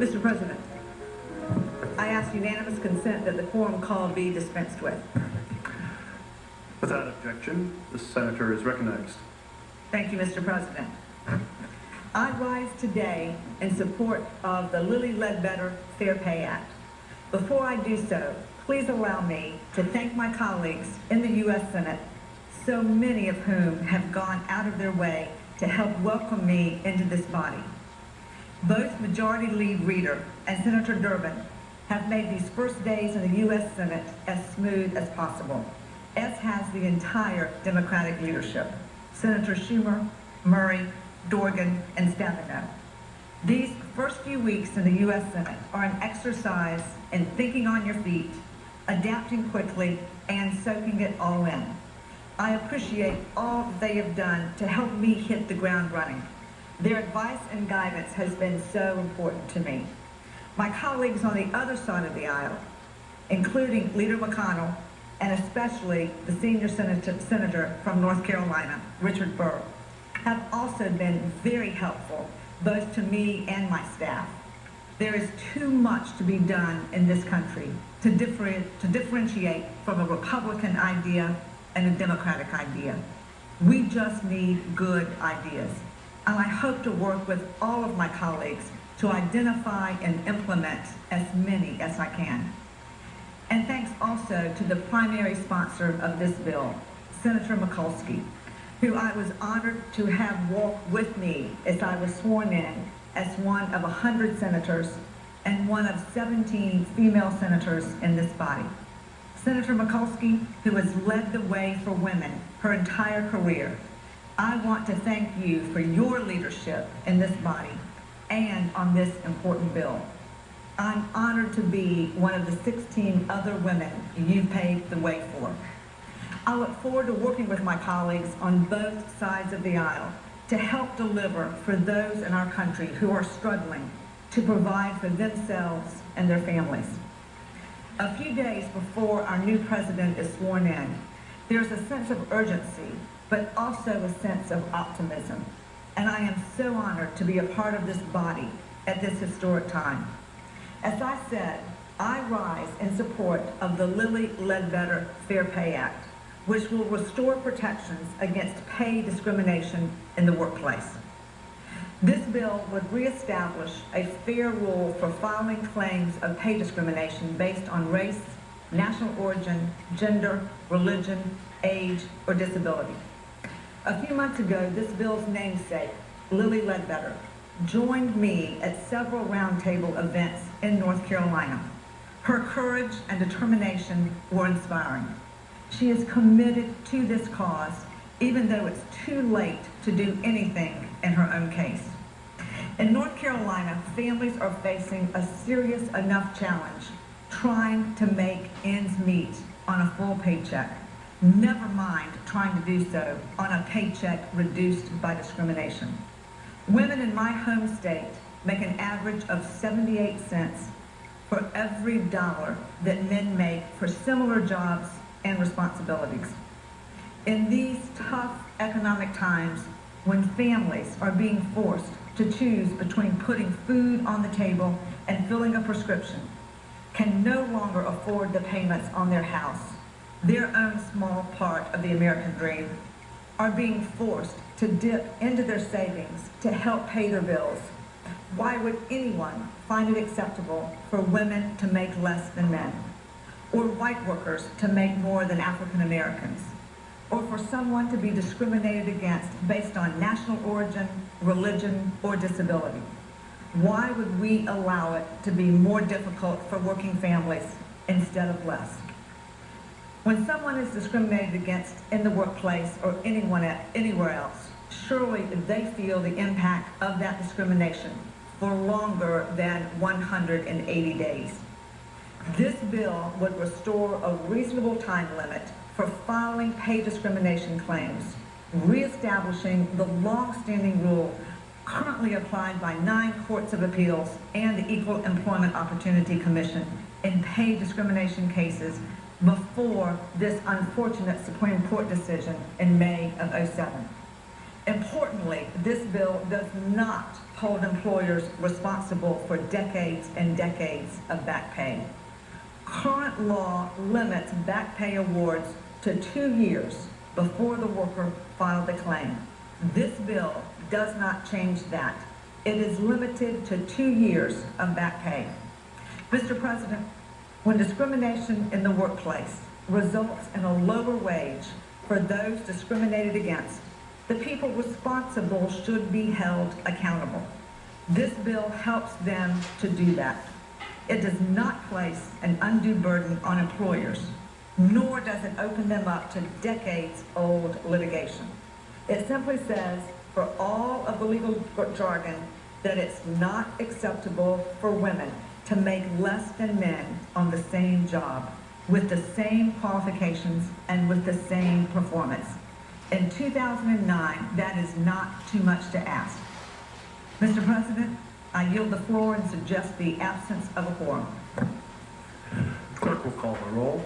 Mr. President, I ask unanimous consent that the quorum call be dispensed with. Without objection, the senator is recognized. Thank you, Mr. President. I rise today in support of the Lily Ledbetter Fair Pay Act. Before I do so, please allow me to thank my colleagues in the U.S. Senate, so many of whom have gone out of their way to help welcome me into this body. Both Majority Lead Reader and Senator Durbin have made these first days in the U.S. Senate as smooth as possible, as has the entire Democratic leadership, Senator Schumer, Murray, Dorgan, and Stabenow. These first few weeks in the U.S. Senate are an exercise in thinking on your feet, adapting quickly, and soaking it all in. I appreciate all that they have done to help me hit the ground running. Their advice and guidance has been so important to me. My colleagues on the other side of the aisle, including Leader McConnell, and especially the senior senator from North Carolina, Richard Burr, have also been very helpful, both to me and my staff. There is too much to be done in this country to differentiate from a Republican idea and a Democratic idea. We just need good ideas. And I hope to work with all of my colleagues to identify and implement as many as I can. And thanks also to the primary sponsor of this bill, Senator Mikulski, who I was honored to have walk with me as I was sworn in as one of 100 senators and one of 17 female senators in this body. Senator Mikulski, who has led the way for women her entire career, I want to thank you for your leadership in this body and on this important bill. I'm honored to be one of the 16 other women you've paved the way for. I look forward to working with my colleagues on both sides of the aisle to help deliver for those in our country who are struggling to provide for themselves and their families. A few days before our new president is sworn in, there's a sense of urgency, but also a sense of optimism. And I am so honored to be a part of this body at this historic time. As I said, I rise in support of the Lily Ledbetter Fair Pay Act, which will restore protections against pay discrimination in the workplace. This bill would reestablish a fair rule for filing claims of pay discrimination based on race, national origin, gender, religion, age, or disability. A few months ago, this bill's namesake, Lily Ledbetter, joined me at several roundtable events in North Carolina. Her courage and determination were inspiring. She is committed to this cause, even though it's too late to do anything in her own case. In North Carolina, families are facing a serious enough challenge trying to make ends meet on a full paycheck, never mind trying to do so on a paycheck reduced by discrimination. Women in my home state make an average of 78 cents for every dollar that men make for similar jobs and responsibilities. In these tough economic times, when families are being forced to choose between putting food on the table and filling a prescription, can no longer afford the payments on their house, their own small part of the American dream, are being forced to dip into their savings to help pay their bills. Why would anyone find it acceptable for women to make less than men, or white workers to make more than African Americans, or for someone to be discriminated against based on national origin, religion, or disability? Why would we allow it to be more difficult for working families instead of less? When someone is discriminated against in the workplace or anywhere else, surely they feel the impact of that discrimination for longer than 180 days. This bill would restore a reasonable time limit for filing pay discrimination claims, reestablishing the long-standing rule currently applied by 9 courts of appeals and the Equal Employment Opportunity Commission in pay discrimination cases before this unfortunate Supreme Court decision in May of '07. Importantly, this bill does not hold employers responsible for decades and decades of back pay. Current law limits back pay awards to 2 years before the worker filed a claim. This bill does not change that. It is limited to 2 years of back pay. Mr. President, when discrimination in the workplace results in a lower wage for those discriminated against, the people responsible should be held accountable. This bill helps them to do that. It does not place an undue burden on employers, nor does it open them up to decades-old litigation. It simply says, for all of the legal jargon, that it's not acceptable for women to make less than men on the same job, with the same qualifications and with the same performance. In 2009, that is not too much to ask. Mr. President, I yield the floor and suggest the absence of a quorum. Clerk will call the roll.